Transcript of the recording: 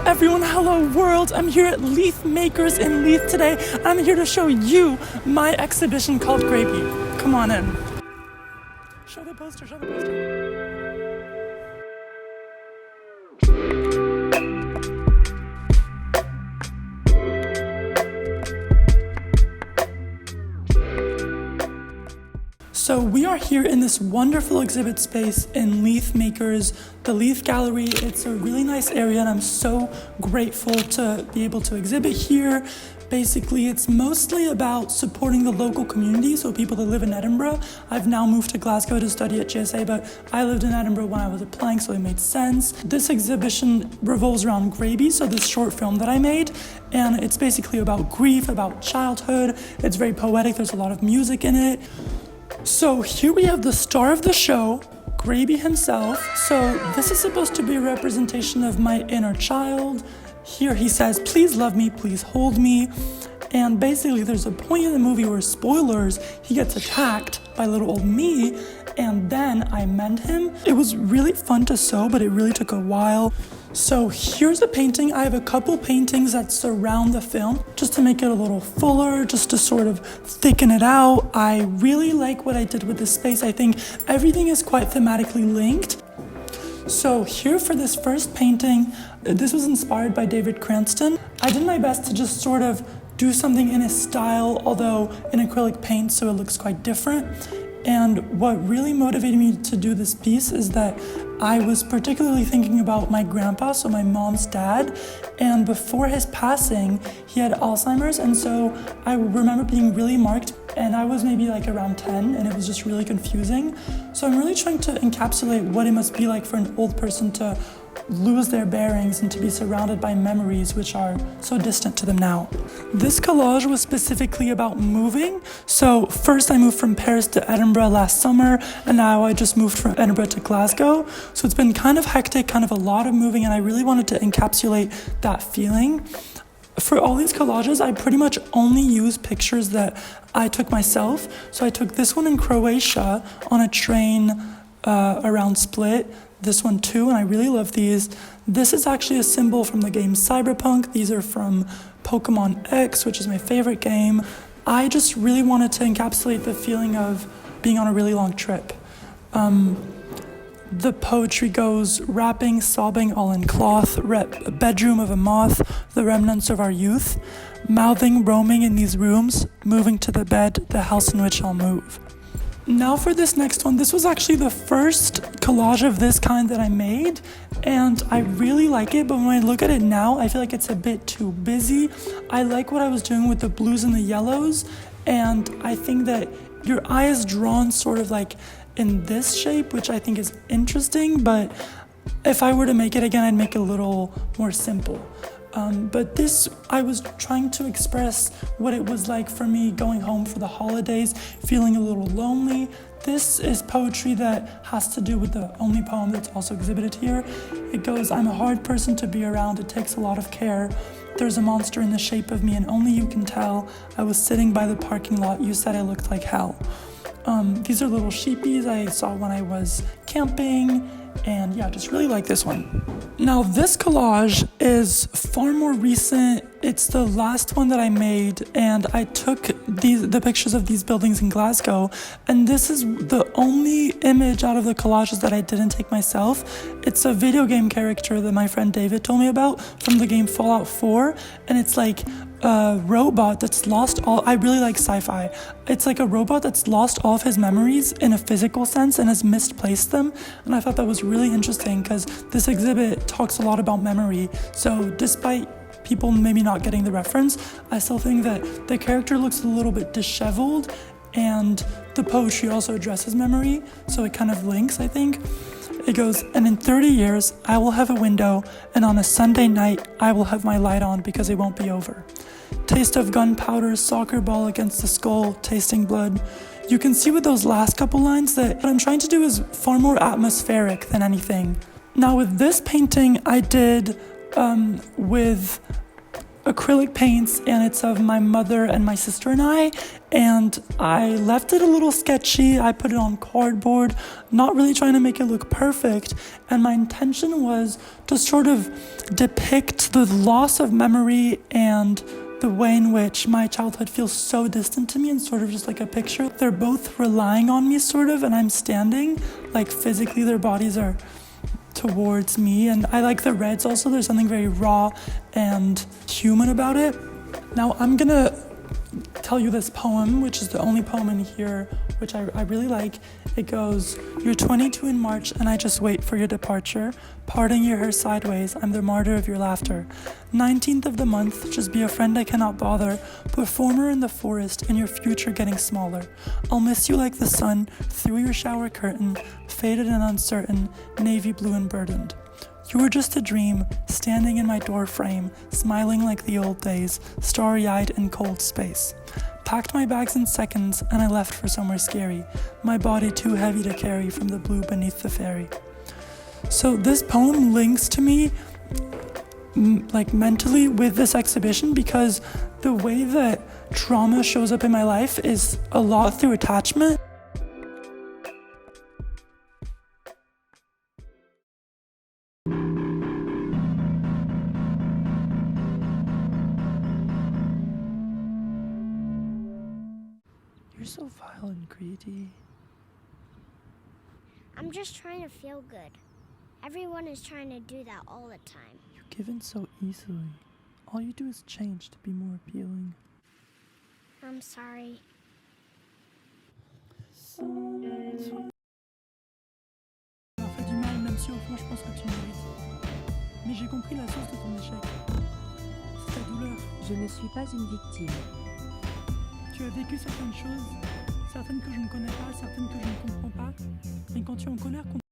everyone, hello world. I'm here at Leith Makers in Leith today. I'm here to show you my exhibition called Grayby. Come on in. Show the poster, show the poster. So we are here in this wonderful exhibit space in Leith Makers, the Leith Gallery. It's a really nice area and I'm so grateful to be able to exhibit here. Basically, it's mostly about supporting the local community, so people that live in Edinburgh. I've now moved to Glasgow to study at GSA, but I lived in Edinburgh when I was applying, so it made sense. This exhibition revolves around Grayby, so this short film that I made, and it's basically about grief, about childhood. It's very poetic, there's a lot of music in it. So here we have the star of the show, Grayby himself. So this is supposed to be a representation of my inner child. Here he says, please love me, please hold me. And basically there's a point in the movie where, spoilers, he gets attacked by little old me, and then I mend him. It was really fun to sew, but it really took a while. So here's the painting. I have a couple paintings that surround the film just to make it a little fuller, just to sort of thicken it out. I really like what I did with this space. I think everything is quite thematically linked. So here for this first painting, this was inspired by David Cranston. I did my best to just sort of do something in his style, although in acrylic paint, so it looks quite different. And what really motivated me to do this piece is that I was particularly thinking about my grandpa, so my mom's dad, and before his passing, he had Alzheimer's, and so I remember being really marked, and I was maybe like around 10, and it was just really confusing. So I'm really trying to encapsulate what it must be like for an old person to lose their bearings and to be surrounded by memories which are so distant to them now. This collage was specifically about moving. So first I moved from Paris to Edinburgh last summer, and now I just moved from Edinburgh to Glasgow. So it's been kind of hectic, kind of a lot of moving, and I really wanted to encapsulate that feeling. For all these collages, I pretty much only use pictures that I took myself. So I took this one in Croatia on a train around Split. This one too, and I really love these. This is actually a symbol from the game Cyberpunk. These are from Pokemon X, which is my favorite game. I just really wanted to encapsulate the feeling of being on a really long trip. The poetry goes, rapping, sobbing, all in cloth, bedroom of a moth, the remnants of our youth, mouthing, roaming in these rooms, moving to the bed, the house in which I'll move. Now for this next one, this was actually the first collage of this kind that I made, and I really like it, but when I look at it now, I feel like it's a bit too busy. I like what I was doing with the blues and the yellows, and I think that your eye is drawn sort of like in this shape, which I think is interesting, but if I were to make it again, I'd make it a little more simple. But this, I was trying to express what it was like for me going home for the holidays, feeling a little lonely. This is poetry that has to do with the only poem that's also exhibited here. It goes, I'm a hard person to be around, it takes a lot of care. There's a monster in the shape of me and only you can tell. I was sitting by the parking lot, you said I looked like hell. These are little sheepies I saw when I was camping, and yeah, just really like this one. Now this collage is far more recent. It's the last one that I made, and I took the pictures of these buildings in Glasgow, and this is the only image out of the collages that I didn't take myself. It's a video game character that my friend David told me about from the game Fallout 4, and it's like a robot that's lost all, I really like sci-fi. It's like a robot that's lost all of his memories in a physical sense and has misplaced them, and I thought that was really interesting because this exhibit talks a lot about memory. So despite people maybe not getting the reference, I still think that the character looks a little bit disheveled, and the poetry also addresses memory, so it kind of links, I think. It goes, and in 30 years, I will have a window, and on a Sunday night, I will have my light on because it won't be over. Taste of gunpowder, soccer ball against the skull, tasting blood. You can see with those last couple lines that what I'm trying to do is far more atmospheric than anything. Now with this painting, I did with acrylic paints, and it's of my mother and my sister and I left it a little sketchy. I put it on cardboard, not really trying to make it look perfect, and my intention was to sort of depict the loss of memory and the way in which my childhood feels so distant to me, and sort of just like a picture. They're both relying on me sort of, and I'm standing, like physically their bodies are towards me, and I like the reds also. There's something very raw and human about it. Now I'm gonna tell you this poem, which is the only poem in here which I really like. It goes, "You're 22 in March and I just wait for your departure. Parting your hair sideways, I'm the martyr of your laughter. 19th of the month, just be a friend I cannot bother. Performer in the forest and your future getting smaller. I'll miss you like the sun through your shower curtain, faded and uncertain, navy blue and burdened. You were just a dream, standing in my door frame, smiling like the old days, starry-eyed in cold space. Packed my bags in seconds, and I left for somewhere scary, my body too heavy to carry from the blue beneath the ferry." So this poem links to me like mentally with this exhibition, because the way that trauma shows up in my life is a lot through attachment. You're so vile and greedy. I'm just trying to feel good. Everyone is trying to do that all the time. You give in so easily. All you do is change to be more appealing. I'm sorry. Ça fait du mal, même si au fond je pense que tu mérites. Mais j'ai compris la source de ton échec. C'est ta douleur. Je ne suis pas une victime. Tu as vécu certaines choses, certaines que je ne connais pas, certaines que je ne comprends pas. Et quand tu es en colère contre